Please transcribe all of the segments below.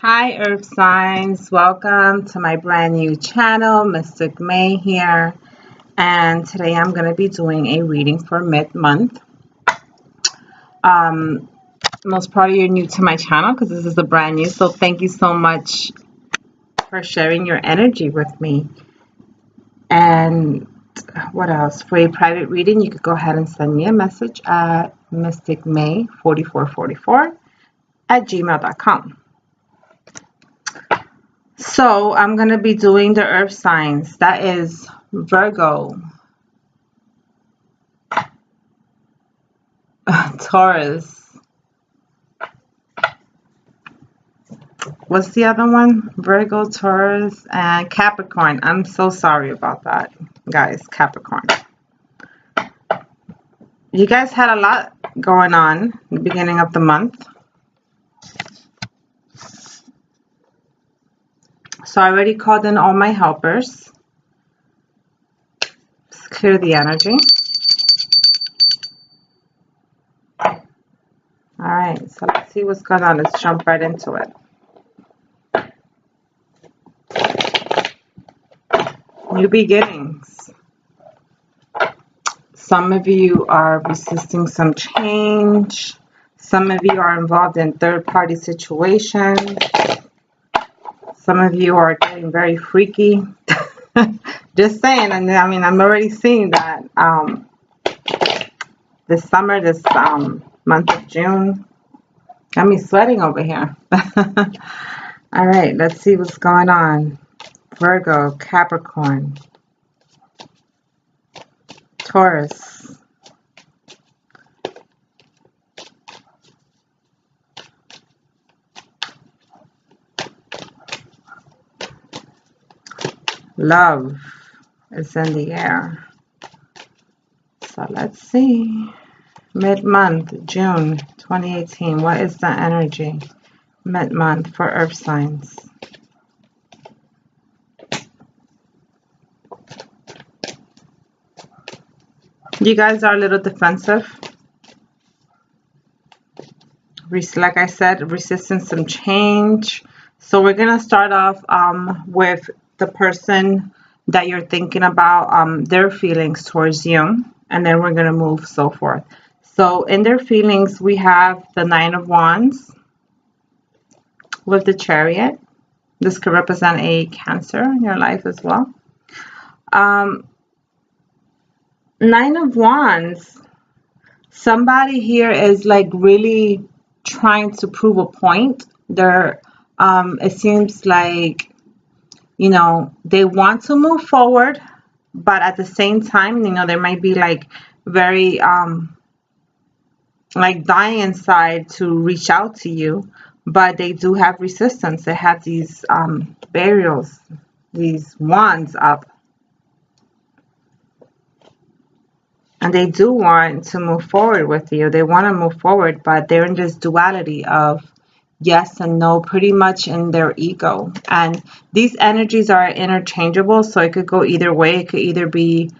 Hi Earth Signs, welcome to my brand new channel. Mystic May here, and today I'm going to be doing a reading for mid-month. Most probably you're new to my channel because this is a brand new, so thank you so much for sharing your energy with me. And what else? For a private reading, you could go ahead and send me a message at mysticmay4444@gmail.com. So I'm going to be doing the earth signs. That is Virgo, Taurus. What's the other one? Virgo, Taurus, and Capricorn. I'm so sorry about that, guys. Capricorn. You guys had a lot going on at the beginning of the month. So I already called in all my helpers. Let's clear the energy. Alright, so let's see what's going on. Let's jump right into it. New beginnings. Some of you are resisting some change. Some of you are involved in third-party situations. Some of you are getting very freaky. Just saying, and I mean, I'm already seeing that this summer, this month of June. Got me sweating over here. All right, let's see what's going on. Virgo, Capricorn, Taurus, love is in the air. So let's see. Mid-month, June 2018. What is the energy mid-month for earth signs? You guys are a little defensive. Like I said, resisting some change. So we're going to start off with the person that you're thinking about, their feelings towards you. And then we're going to move so forth. So in their feelings, we have the Nine of Wands with the Chariot. This could represent a Cancer in your life as well. Nine of Wands. Somebody here is like really trying to prove a point. They're, it seems like, you know, they want to move forward, but at the same time, you know, they might be like very, like dying inside to reach out to you, but they do have resistance. They have these barriers, these wands up, and they do want to move forward with you. They want to move forward, but they're in this duality of yes and no, pretty much in their ego. And these energies are interchangeable, so it could go either way. It could either be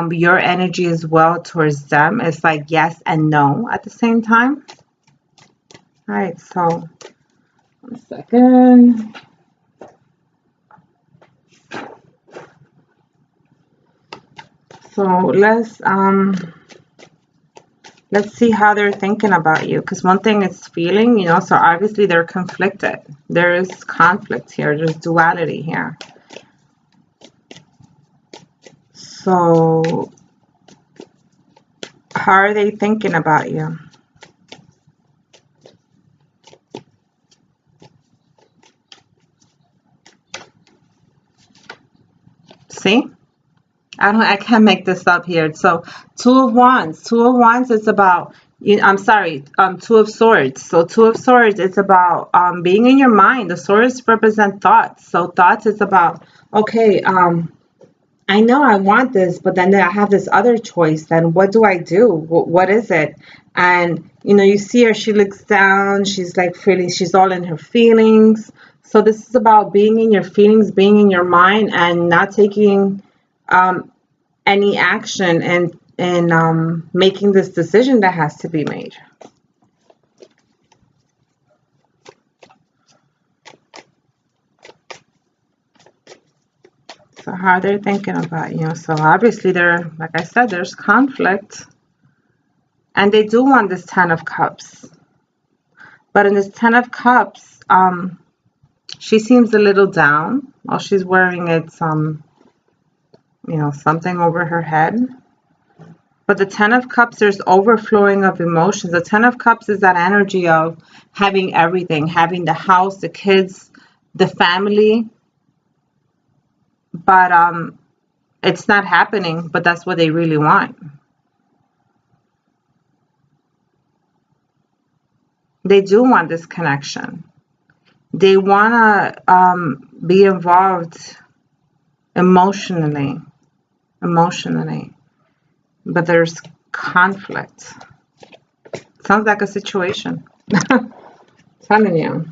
your energy as well towards them. It's like yes and no at the same time. All right, so 1 second. So let's see how they're thinking about you, because one thing is feeling, you know, so obviously they're conflicted. There is conflict here. There's duality here. So how are they thinking about you? See? I can't make this up here. So Two of Wands. Two of Wands is about, I'm sorry, Two of Swords. So Two of Swords, it's about being in your mind. The swords represent thoughts. So thoughts is about, okay, I know I want this, but then I have this other choice. Then what do I do? What is it? And, you know, you see her, she looks down. She's like feeling, she's all in her feelings. So this is about being in your feelings, being in your mind, and not taking any action and making this decision that has to be made. So how they're thinking about you. So obviously there, like I said, there's conflict. And they do want this 10 of Cups. But in this 10 of Cups, she seems a little down. All she's wearing is you know, something over her head. But the 10 of Cups, there's overflowing of emotions. The 10 of Cups is that energy of having everything, having the house, the kids, the family. But it's not happening, but that's what they really want. They do want this connection. They want to be involved emotionally. But there's conflict. Sounds like a situation. Telling you.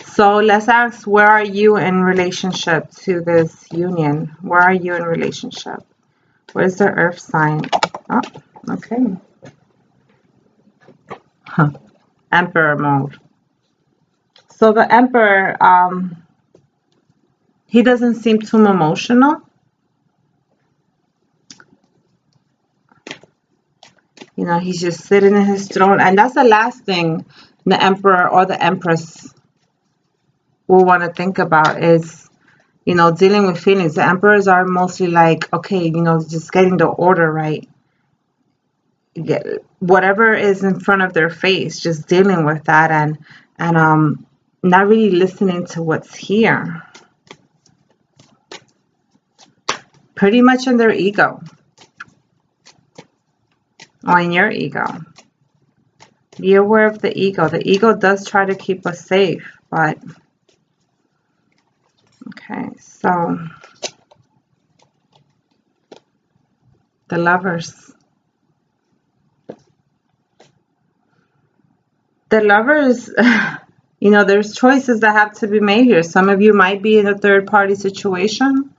So let's ask, where are you in relationship to this union? Where are you in relationship? Where's the earth sign? Oh, okay. Huh. Emperor mode. So the Emperor, he doesn't seem too emotional. You know, he's just sitting in his throne. And that's the last thing the Emperor or the Empress will want to think about is, you know, dealing with feelings. The Emperors are mostly like, okay, you know, just getting the order right. Whatever is in front of their face, just dealing with that and not really listening to what's here. Pretty much in their ego. Or in your ego. Be aware of the ego. The ego does try to keep us safe, but okay, so the Lovers. The Lovers, you know, there's choices that have to be made here. Some of you might be in a third-party situation.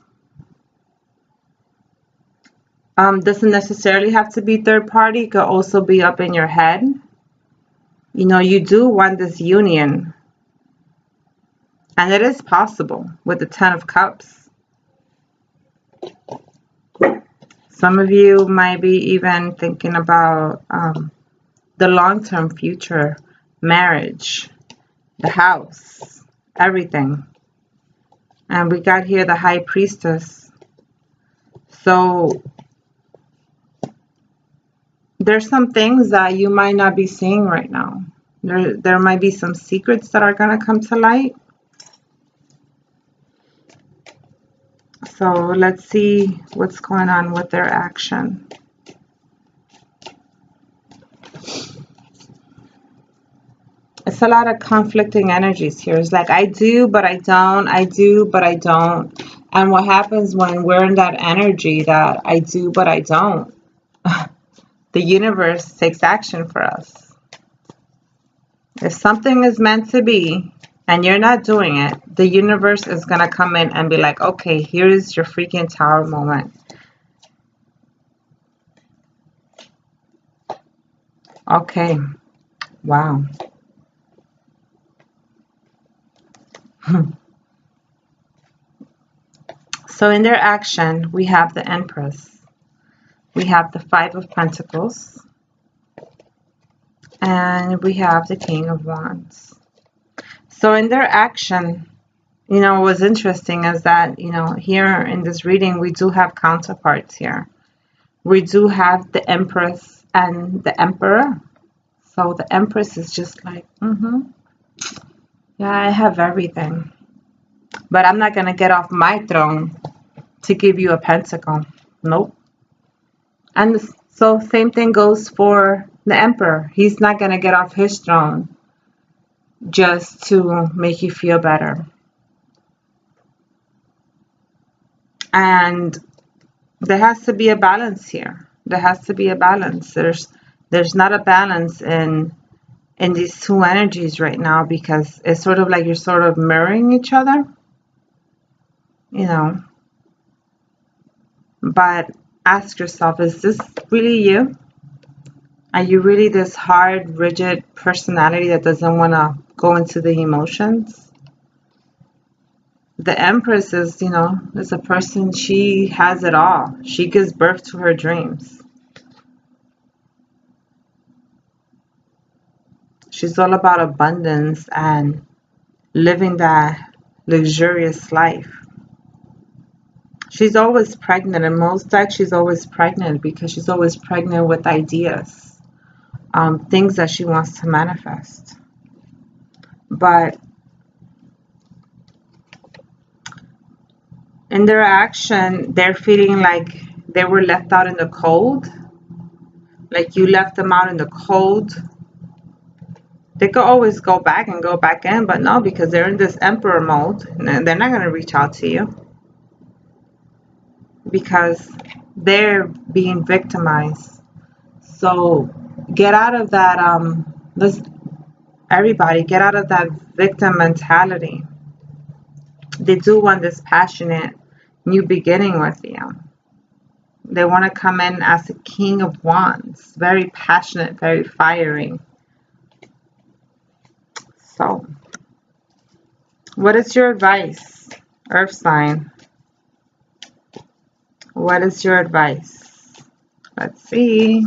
Doesn't necessarily have to be third party. It could also be up in your head. You know, you do want this union. And it is possible with the 10 of Cups. Some of you might be even thinking about the long-term future, marriage, the house, everything. And we got here the High Priestess. So there's some things that you might not be seeing right now. There might be some secrets that are going to come to light. So let's see what's going on with their action. It's a lot of conflicting energies here. It's like, I do, but I don't. I do, but I don't. And what happens when we're in that energy that I do, but I don't? The universe takes action for us. If something is meant to be and you're not doing it, the universe is going to come in and be like, okay, here's your freaking Tower moment. Okay. Wow. So in their action, we have the Empress. We have the 5 of Pentacles. And we have the King of Wands. So in their action, you know, what's interesting is that, you know, here in this reading, we do have counterparts here. We do have the Empress and the Emperor. So the Empress is just like, yeah, I have everything. But I'm not going to get off my throne to give you a pentacle. Nope. And so same thing goes for the Emperor. He's not going to get off his throne just to make you feel better. And there has to be a balance here. There has to be a balance. There's not a balance in these two energies right now, because it's sort of like you're sort of mirroring each other, you know. But ask yourself, is this really you? Are you really this hard, rigid personality that doesn't want to go into the emotions? The Empress is, you know, is a person, she has it all. She gives birth to her dreams. She's all about abundance and living that luxurious life. She's always pregnant, and most decks she's always pregnant because she's always pregnant with ideas, things that she wants to manifest. But in their action, they're feeling like they were left out in the cold, like you left them out in the cold. They could always go back and go back in, but no, because they're in this emperor mode, and they're not going to reach out to you because they're being victimized. So get out of that, everybody get out of that victim mentality. They do want this passionate new beginning with you. They want to come in as a King of Wands, very passionate, very fiery. So, what is your advice, Earth sign? What is your advice? Let's see.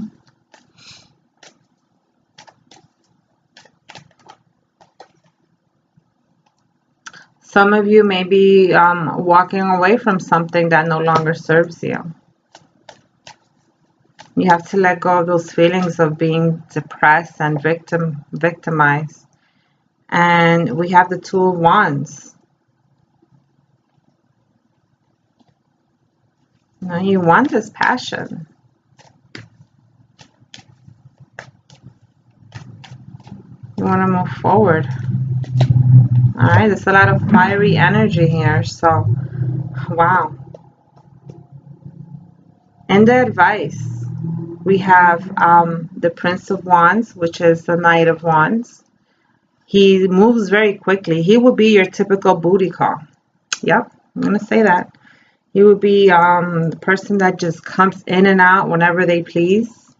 Some of you may be walking away from something that no longer serves you. You have to let go of those feelings of being depressed and victimized. And we have the Two of Wands. Now you want this passion. You want to move forward. All right, there's a lot of fiery energy here. So, wow. In the advice, we have the Prince of Wands, which is the Knight of Wands. He moves very quickly. He will be your typical booty call. Yep, I'm going to say that. He will be the person that just comes in and out whenever they please.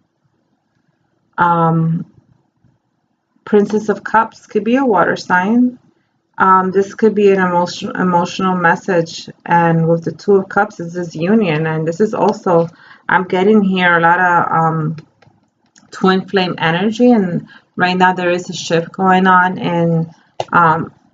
Princess of Cups could be a water sign. This could be an emotional message. And with the Two of Cups is this union. And this is also, I'm getting here a lot of twin flame energy. And right now there is a shift going on in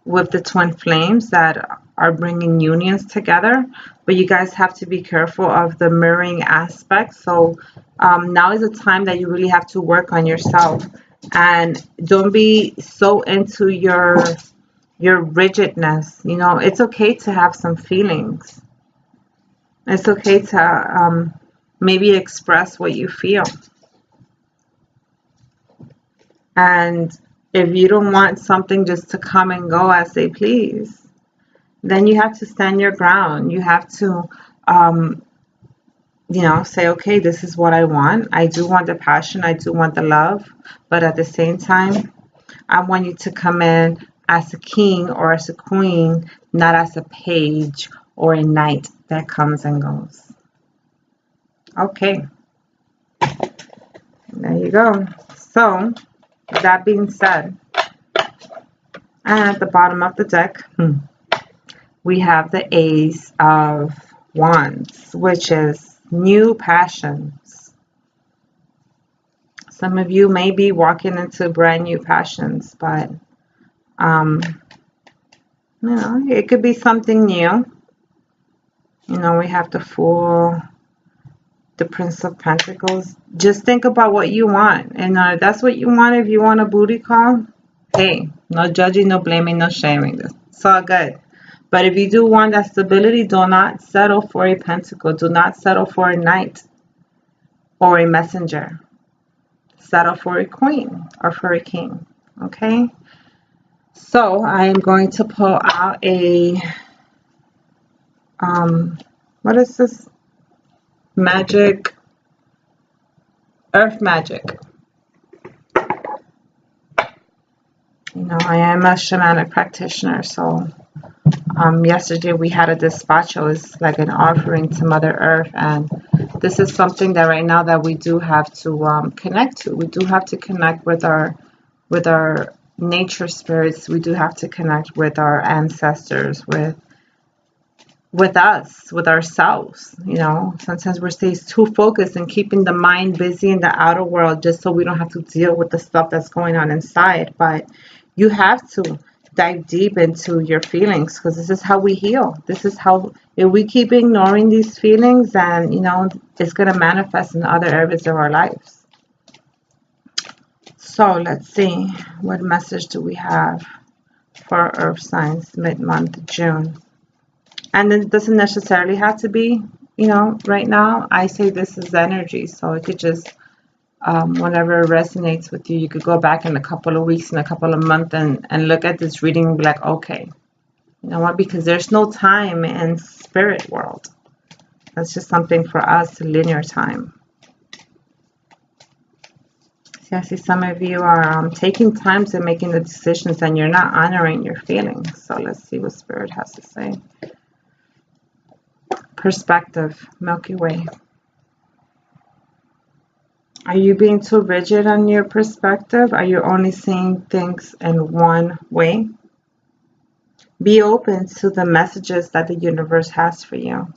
with the twin flames that are bringing unions together. But you guys have to be careful of the mirroring aspect. So now is the time that you really have to work on yourself. And don't be so into your rigidness. You know, it's okay to have some feelings. It's okay to maybe express what you feel. And if you don't want something just to come and go as they please, then you have to stand your ground. You have to, you know, say, okay, this is what I want. I do want the passion. I do want the love. But at the same time, I want you to come in as a king or as a queen, not as a page or a knight that comes and goes. Okay. There you go. So, that being said, and at the bottom of the deck, we have the Ace of Wands, which is new passions. Some of you may be walking into brand new passions, but you know, it could be something new. You know, we have the Fool, the Prince of Pentacles. Just think about what you want. And if that's what you want, if you want a booty call, hey, no judging, no blaming, no shaming. It's all good. But if you do want that stability, do not settle for a pentacle. Do not settle for a knight or a messenger. Settle for a queen or for a king. Okay? So I am going to pull out a, what is this? Magic, Earth Magic. You know, I am a shamanic practitioner, so yesterday we had a despacho. It's like an offering to Mother Earth, and this is something that right now that we do have to connect to. We do have to connect with our nature spirits. We do have to connect with our ancestors, with with us, with ourselves. You know, sometimes we're staying too focused and keeping the mind busy in the outer world just so we don't have to deal with the stuff that's going on inside. But you have to dive deep into your feelings, because this is how we heal. This is how, if we keep ignoring these feelings, then, you know, it's going to manifest in other areas of our lives. So let's see, what message do we have for earth signs mid-month June? And it doesn't necessarily have to be, you know, right now. I say this is energy, so it could just, whatever resonates with you, you could go back in a couple of weeks, in a couple of months, and look at this reading and be like, okay, you know what, because there's no time in spirit world. That's just something for us, linear time. See, I see some of you are taking time to making the decisions, and you're not honoring your feelings. So let's see what Spirit has to say. Perspective, Milky Way. Are you being too rigid on your perspective? Are you only seeing things in one way? Be open to the messages that the universe has for you.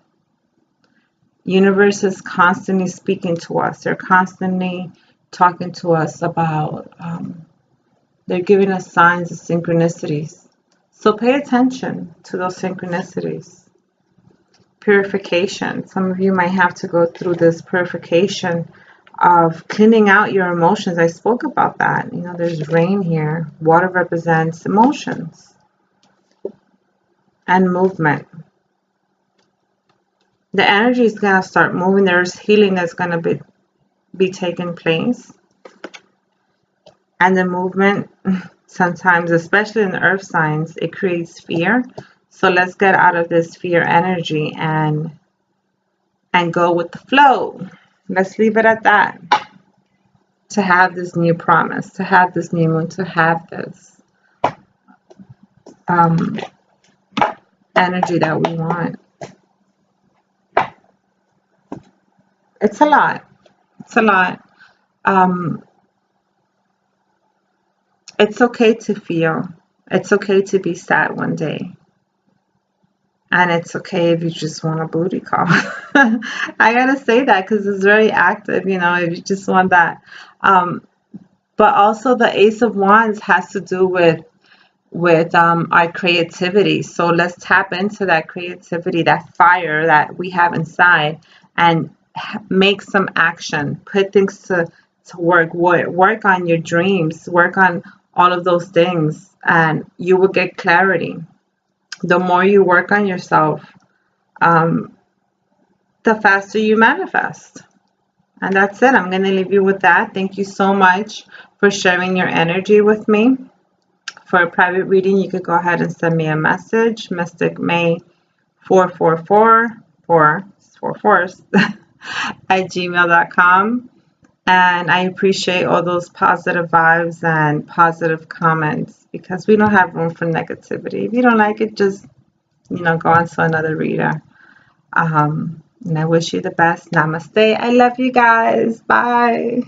Universe is constantly speaking to us. They're constantly talking to us about, they're giving us signs of synchronicities. So pay attention to those synchronicities. Purification. Some of you might have to go through this purification of cleaning out your emotions. I spoke about that. You know, there's rain here. Water represents emotions and movement. The energy is going to start moving. There's healing that's going to be taking place. And the movement, sometimes, especially in the earth signs, it creates fear. So let's get out of this fear energy and go with the flow. Let's leave it at that. To have this new promise, to have this new moon, to have this energy that we want. It's a lot. It's a lot. It's okay to feel. It's okay to be sad one day. And it's okay if you just want a booty call. I gotta say that because it's very active, you know, if you just want that. But also the Ace of Wands has to do with our creativity. So let's tap into that creativity, that fire that we have inside, and make some action. Put things to work. Work on your dreams. Work on all of those things, and you will get clarity. The more you work on yourself, the faster you manifest. And that's it. I'm going to leave you with that. Thank you so much for sharing your energy with me. For a private reading, you could go ahead and send me a message, Mystic May 444 at gmail.com. And I appreciate all those positive vibes and positive comments, because we don't have room for negativity. If you don't like it, just, you know, go on to another reader. And I wish you the best. Namaste. I love you guys. Bye.